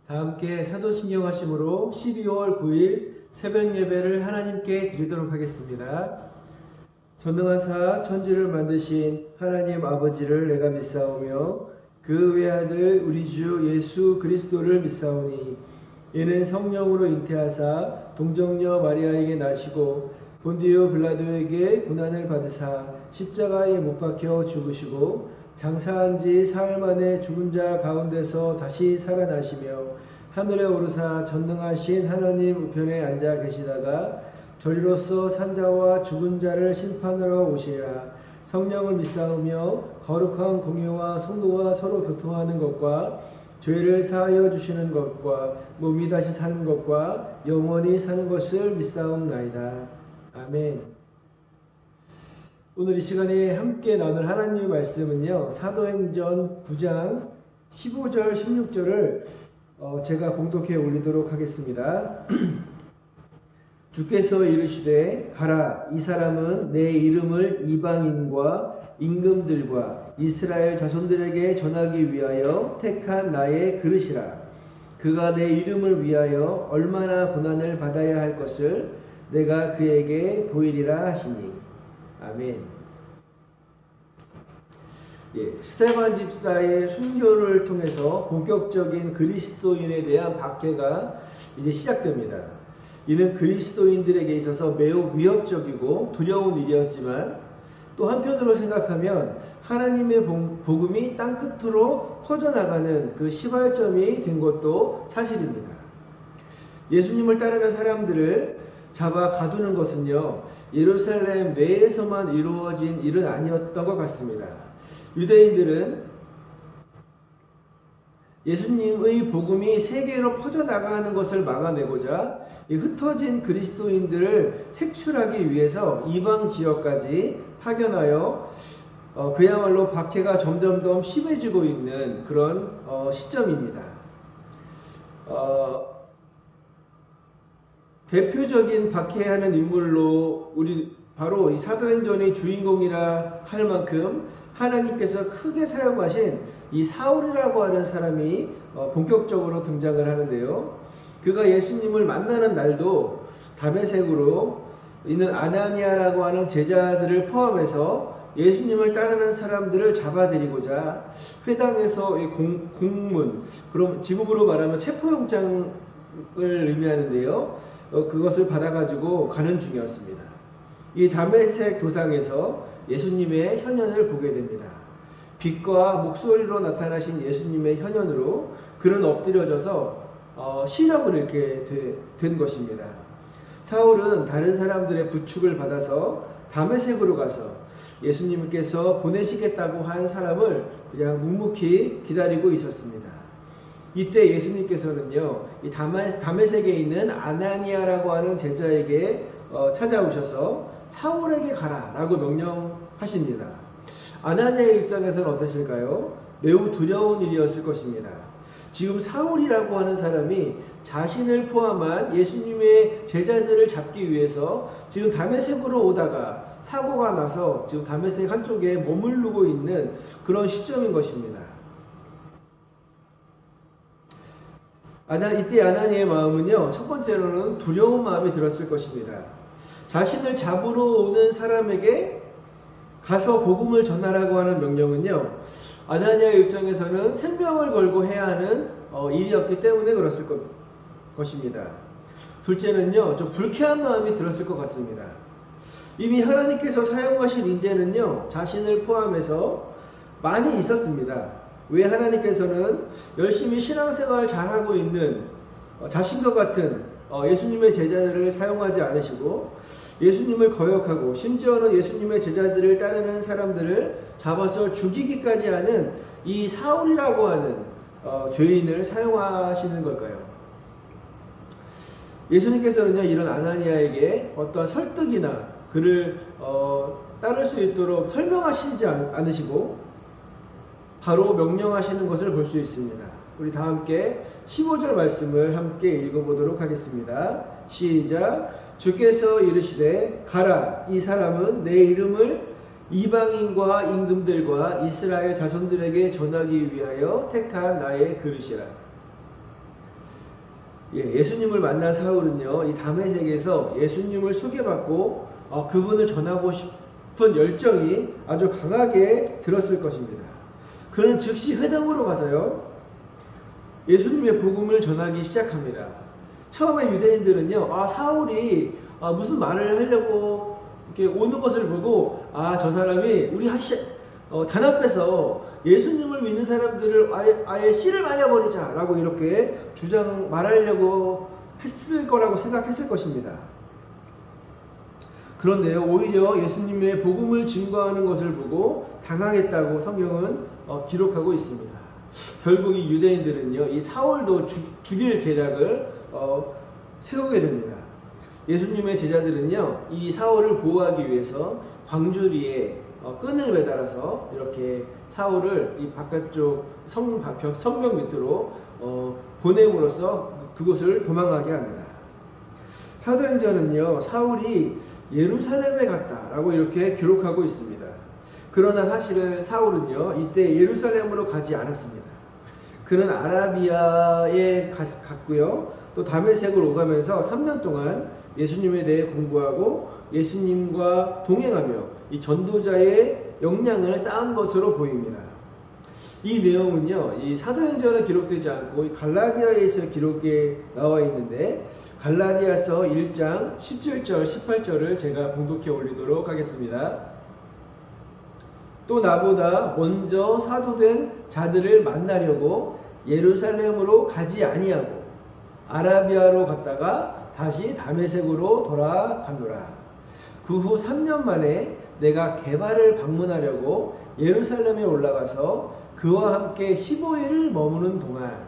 다 함께 사도신경 하심으로 12월 9일 새벽 예배를 하나님께 드리도록 하겠습니다. 전능하사 천지를 만드신 하나님 아버지를 내가 믿사오며 그 외아들 우리 주 예수 그리스도를 믿사오니 이는 성령으로 잉태하사 동정녀 마리아에게 나시고 본디오 빌라도에게 고난을 받으사 십자가에 못 박혀 죽으시고 장사한 지 사흘 만에 죽은 자 가운데서 다시 살아나시며 하늘에 오르사 전능하신 하나님 우편에 앉아 계시다가 저리로서 산자와 죽은 자를 심판하러 오시리라. 성령을 믿사오며 거룩한 공예와 성도가 서로 교통하는 것과 죄를 사하여 주시는 것과 몸이 다시 사는 것과 영원히 사는 것을 믿사옵나이다. 아멘. 오늘 이 시간에 함께 나눌 하나님의 말씀은요, 사도행전 9장 15절 16절을 제가 봉독해 올리도록 하겠습니다. 주께서 이르시되 가라, 이 사람은 내 이름을 이방인과 임금들과 이스라엘 자손들에게 전하기 위하여 택한 나의 그릇이라. 그가 내 이름을 위하여 얼마나 고난을 받아야 할 것을 내가 그에게 보이리라 하시니. 아멘. 스데반 집사의 순교를 통해서 본격적인 그리스도인에 대한 박해가 이제 시작됩니다. 이는 그리스도인들에게 있어서 매우 위협적이고 두려운 일이었지만 또 한편으로 생각하면 하나님의 복음이 땅끝으로 퍼져나가는 그 시발점이 된 것도 사실입니다. 예수님을 따르는 사람들을 잡아 가두는 것은요, 예루살렘 내에서만 이루어진 일은 아니었던 것 같습니다. 유대인들은 예수님의 복음이 세계로 퍼져나가는 것을 막아내고자 흩어진 그리스도인들을 색출하기 위해서 이방 지역까지 파견하여 그야말로 박해가 점점 심해지고 있는 그런 시점입니다. 대표적인 박해하는 인물로 우리 바로 이 사도행전의 주인공이라 할 만큼 하나님께서 크게 사용하신 이 사울이라고 하는 사람이 본격적으로 등장을 하는데요. 그가 예수님을 만나는 날도 다메섹으로 있는 아나니아라고 하는 제자들을 포함해서 예수님을 따르는 사람들을 잡아들이고자 회당에서 공문, 그럼 지금으로 말하면 체포영장을 의미하는데요. 그것을 받아가지고 가는 중이었습니다. 이 다메섹 도상에서 예수님의 현현을 보게 됩니다. 빛과 목소리로 나타나신 예수님의 현현으로 그는 엎드려져서 시력을 잃게 된 것입니다. 사울은 다른 사람들의 부축을 받아서 다메섹으로 가서 예수님께서 보내시겠다고 한 사람을 그냥 묵묵히 기다리고 있었습니다. 이때 예수님께서는요, 이 다메섹에 있는 아나니아라고 하는 제자에게 찾아오셔서 사울에게 가라 라고 명령하십니다. 아나니아의 입장에서는 어땠을까요? 매우 두려운 일이었을 것입니다. 지금 사울이라고 하는 사람이 자신을 포함한 예수님의 제자들을 잡기 위해서 지금 다메섹으로 오다가 사고가 나서 지금 다메섹 한쪽에 머무르고 있는 그런 시점인 것입니다. 이때 아나니아의 마음은요, 첫 번째로는 두려운 마음이 들었을 것입니다. 자신을 잡으러 오는 사람에게 가서 복음을 전하라고 하는 명령은요, 아나니아의 입장에서는 생명을 걸고 해야 하는 일이었기 때문에 그랬을 것입니다. 둘째는요, 좀 불쾌한 마음이 들었을 것 같습니다. 이미 하나님께서 사용하신 인재는요, 자신을 포함해서 많이 있었습니다. 왜 하나님께서는 열심히 신앙생활 잘하고 있는 자신과 같은 예수님의 제자들을 사용하지 않으시고 예수님을 거역하고 심지어는 예수님의 제자들을 따르는 사람들을 잡아서 죽이기까지 하는 이 사울이라고 하는 죄인을 사용하시는 걸까요? 예수님께서는요, 이런 아나니아에게 어떤 설득이나 그를 따를 수 있도록 설명하시지 않으시고 바로 명령하시는 것을 볼 수 있습니다. 우리 다 함께 15절 말씀을 함께 읽어보도록 하겠습니다. 시작. 주께서 이르시되 가라, 이 사람은 내 이름을 이방인과 임금들과 이스라엘 자손들에게 전하기 위하여 택한 나의 그릇이라. 예수님을 만난 사울은요, 이 다메섹에서 예수님을 소개받고 그분을 전하고 싶은 열정이 아주 강하게 들었을 것입니다. 그는 즉시 회당으로 가서요, 예수님의 복음을 전하기 시작합니다. 처음에 유대인들은요, 사울이 무슨 말을 하려고 이렇게 오는 것을 보고, 저 사람이 우리 단 앞에서 예수님을 믿는 사람들을 아예 씨를 말려버리자 라고 이렇게 말하려고 했을 거라고 생각했을 것입니다. 그런데요, 오히려 예수님의 복음을 증거하는 것을 보고 당황했다고 성경은 기록하고 있습니다. 결국 이 유대인들은요, 이 사울도 죽일 계략을 세우게 됩니다. 예수님의 제자들은요, 이 사울을 보호하기 위해서 광주리에 끈을 매달아서 이렇게 사울을 이 바깥쪽 성벽 밑으로 보냄으로써 그곳을 도망가게 합니다. 사도행전은요, 사울이 예루살렘에 갔다라고 이렇게 기록하고 있습니다. 그러나 사실은 사울은요, 이때 예루살렘으로 가지 않았습니다. 그는 아라비아에 갔고요, 또 다메섹으로 오가면서 3년 동안 예수님에 대해 공부하고 예수님과 동행하며 이 전도자의 역량을 쌓은 것으로 보입니다. 이 내용은요, 이 사도행전에 기록되지 않고 이 갈라디아에서 기록에 나와 있는데, 갈라디아서 1장 17절 18절을 제가 봉독해 올리도록 하겠습니다. 또 나보다 먼저 사도된 자들을 만나려고 예루살렘으로 가지 아니하고 아라비아로 갔다가 다시 다메섹으로 돌아가노라. 그 후 3년 만에 내가 게바를 방문하려고 예루살렘에 올라가서 그와 함께 15일을 머무는 동안,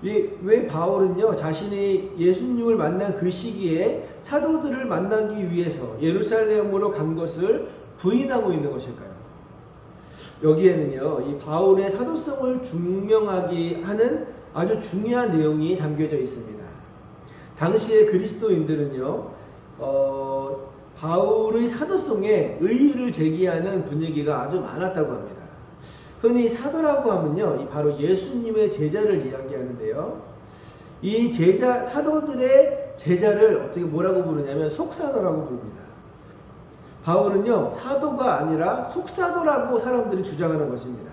왜 바울은요, 자신이 예수님을 만난 그 시기에 사도들을 만나기 위해서 예루살렘으로 간 것을 부인하고 있는 것일까요? 여기에는요, 이 바울의 사도성을 증명하게 하는 아주 중요한 내용이 담겨져 있습니다. 당시의 그리스도인들은요, 바울의 사도성에 의의를 제기하는 분위기가 아주 많았다고 합니다. 흔히 사도라고 하면요, 바로 예수님의 제자를 이야기하는데요, 이 사도들의 제자를 어떻게 뭐라고 부르냐면 속사도라고 부릅니다. 바울은요, 사도가 아니라 속사도라고 사람들이 주장하는 것입니다.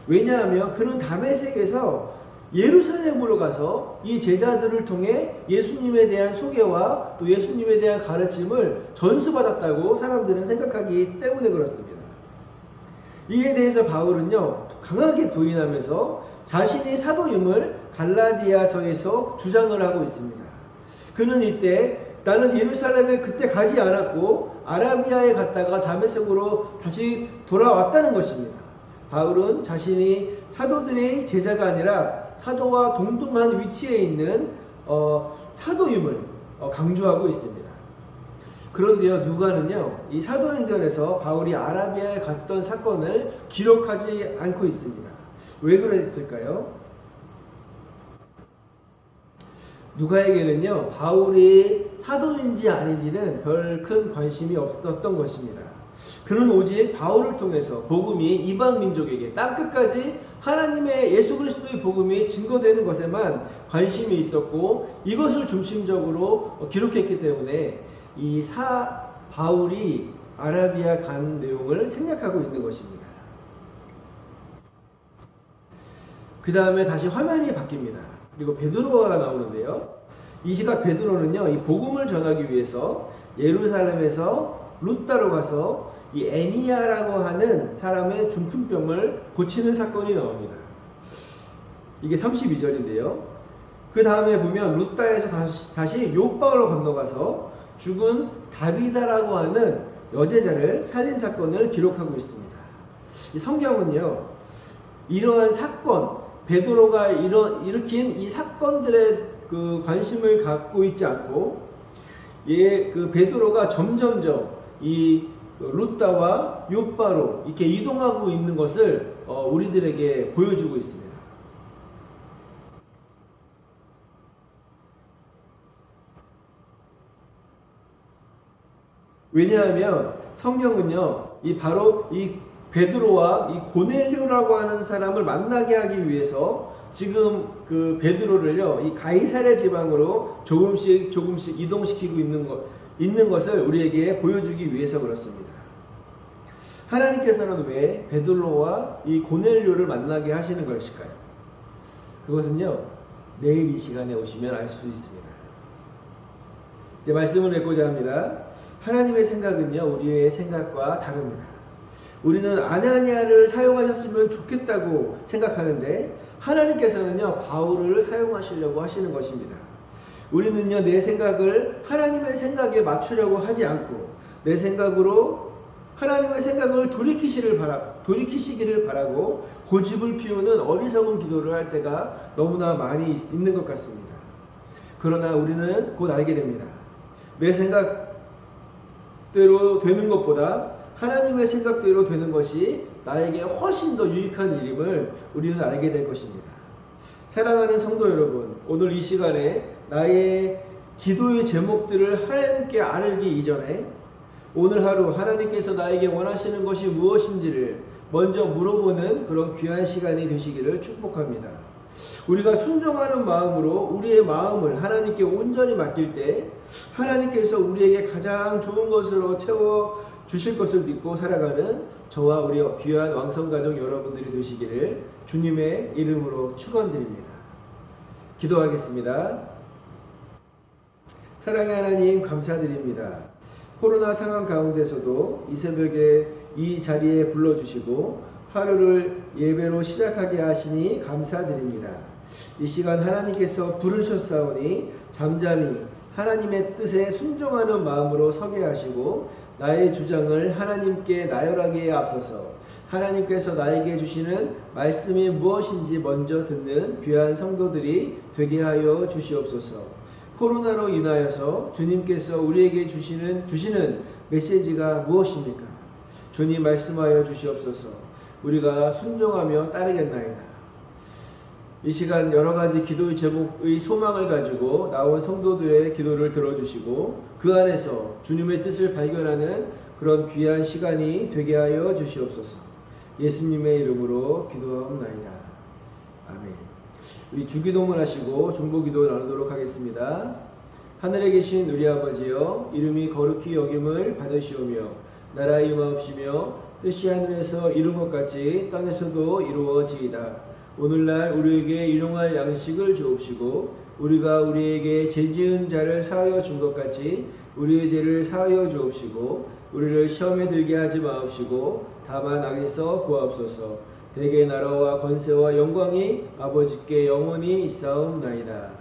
왜냐하면 그는 다메섹에서 예루살렘으로 가서 이 제자들을 통해 예수님에 대한 소개와 또 예수님에 대한 가르침을 전수받았다고 사람들은 생각하기 때문에 그렇습니다. 이에 대해서 바울은요, 강하게 부인하면서 자신이 사도임을 갈라디아서에서 주장을 하고 있습니다. 그는 이때 나는 예루살렘에 그때 가지 않았고 아라비아에 갔다가 다메섹으로 다시 돌아왔다는 것입니다. 바울은 자신이 사도들의 제자가 아니라 사도와 동등한 위치에 있는 사도임을 강조하고 있습니다. 그런데요, 누가는요, 이 사도행전에서 바울이 아라비아에 갔던 사건을 기록하지 않고 있습니다. 왜 그랬을까요? 누가에게는요, 바울이 사도인지 아닌지는 별 큰 관심이 없었던 것입니다. 그는 오직 바울을 통해서 복음이 이방 민족에게 땅끝까지 하나님의 예수 그리스도의 복음이 증거되는 것에만 관심이 있었고, 이것을 중심적으로 기록했기 때문에 바울이 아라비아 간 내용을 생략하고 있는 것입니다. 그 다음에 다시 화면이 바뀝니다. 그리고 베드로가 나오는데요, 이 시각 베드로는요, 이 복음을 전하기 위해서 예루살렘에서 루다로 가서 이 에니아라고 하는 사람의 중풍병을 고치는 사건이 나옵니다. 이게 32절인데요. 그 다음에 보면 루다에서 다시 요바로 건너가서 죽은 다비다라고 하는 여제자를 살린 사건을 기록하고 있습니다. 이 성경은요, 이러한 사건, 베드로가 일으킨 이 사건들에 그 관심을 갖고 있지 않고, 그 베드로가 점점점 이 루다와 요바로 이렇게 이동하고 있는 것을 우리들에게 보여주고 있습니다. 왜냐하면 성경은요, 바로 이 베드로와 이 고넬료라고 하는 사람을 만나게 하기 위해서 지금 그 베드로를요, 이 가이사랴 지방으로 조금씩 이동시키고 있는 것을 우리에게 보여주기 위해서 그렇습니다. 하나님께서는 왜 베드로와 이 고넬료를 만나게 하시는 것일까요? 그것은요, 내일 이 시간에 오시면 알 수 있습니다. 이제 말씀을 맺고자 합니다. 하나님의 생각은요, 우리의 생각과 다릅니다. 우리는 아나니아를 사용하셨으면 좋겠다고 생각하는데 하나님께서는요, 바울을 사용하시려고 하시는 것입니다. 우리는요, 내 생각을 하나님의 생각에 맞추려고 하지 않고 내 생각으로 하나님의 생각을 돌이키시기를 바라고 고집을 피우는 어리석은 기도를 할 때가 너무나 많이 있는 것 같습니다. 그러나 우리는 곧 알게 됩니다. 내 생각대로 되는 것보다 하나님의 생각대로 되는 것이 나에게 훨씬 더 유익한 일임을 우리는 알게 될 것입니다. 사랑하는 성도 여러분, 오늘 이 시간에 나의 기도의 제목들을 하나님께 아뢰기 이전에 오늘 하루 하나님께서 나에게 원하시는 것이 무엇인지를 먼저 물어보는 그런 귀한 시간이 되시기를 축복합니다. 우리가 순종하는 마음으로 우리의 마음을 하나님께 온전히 맡길 때 하나님께서 우리에게 가장 좋은 것으로 채워 주실 것을 믿고 살아가는 저와 우리 귀한 왕성가족 여러분들이 되시기를 주님의 이름으로 축원드립니다. 기도하겠습니다. 사랑의 하나님, 감사드립니다. 코로나 상황 가운데서도 이 새벽에 이 자리에 불러주시고 하루를 예배로 시작하게 하시니 감사드립니다. 이 시간 하나님께서 부르셨사오니 잠잠히 하나님의 뜻에 순종하는 마음으로 서게 하시고 나의 주장을 하나님께 나열하기에 앞서서 하나님께서 나에게 주시는 말씀이 무엇인지 먼저 듣는 귀한 성도들이 되게 하여 주시옵소서. 코로나로 인하여서 주님께서 우리에게 주시는 메시지가 무엇입니까? 주님 말씀하여 주시옵소서. 우리가 순종하며 따르겠나이다. 이 시간 여러 가지 기도의 제목의 소망을 가지고 나온 성도들의 기도를 들어주시고 그 안에서 주님의 뜻을 발견하는 그런 귀한 시간이 되게 하여 주시옵소서. 예수님의 이름으로 기도하옵나이다. 아멘. 우리 주기도문 하시고 중보기도 나누도록 하겠습니다. 하늘에 계신 우리 아버지여, 이름이 거룩히 여김을 받으시오며 나라 임하옵시며 뜻이 하늘에서 이룬 것 같이 땅에서도 이루어지이다. 오늘날 우리에게 일용할 양식을 주옵시고 우리가 우리에게 죄지은 자를 사하여 준 것 같이 우리의 죄를 사하여 주옵시고 우리를 시험에 들게 하지 마옵시고 다만 악에서 구하옵소서. 대개 나라와 권세와 영광이 아버지께 영원히 있사옵나이다.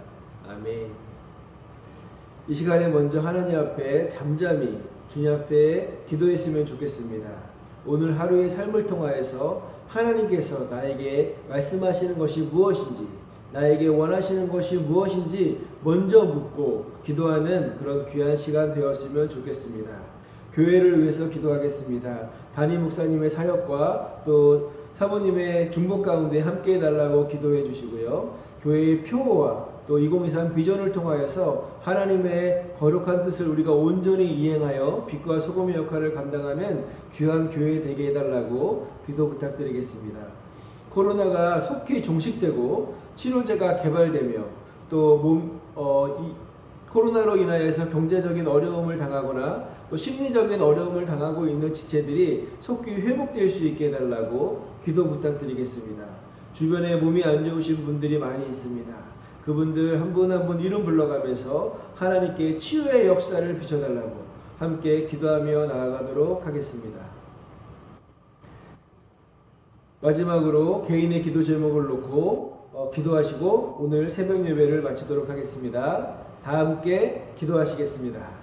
아멘. 이 시간에 먼저 하나님 앞에 잠잠히 주님 앞에 기도했으면 좋겠습니다. 오늘 하루의 삶을 통하여서 하나님께서 나에게 말씀하시는 것이 무엇인지, 나에게 원하시는 것이 무엇인지 먼저 묻고 기도하는 그런 귀한 시간 되었으면 좋겠습니다. 교회를 위해서 기도하겠습니다. 담임 목사님의 사역과 또 사모님의 중보 가운데 함께 해달라고 기도해 주시고요. 교회의 표어와 또 2023 비전을 통하여서 하나님의 거룩한 뜻을 우리가 온전히 이행하여 빛과 소금의 역할을 감당하는 귀한 교회 되게 해달라고 기도 부탁드리겠습니다. 코로나가 속히 종식되고 치료제가 개발되며 또 코로나로 인하여서 경제적인 어려움을 당하거나 또 심리적인 어려움을 당하고 있는 지체들이 속히 회복될 수 있게 해달라고 기도 부탁드리겠습니다. 주변에 몸이 안 좋으신 분들이 많이 있습니다. 그분들 한 분 한 분 이름 불러가면서 하나님께 치유의 역사를 비춰달라고 함께 기도하며 나아가도록 하겠습니다. 마지막으로 개인의 기도 제목을 놓고 기도하시고 오늘 새벽 예배를 마치도록 하겠습니다. 다 함께 기도하시겠습니다.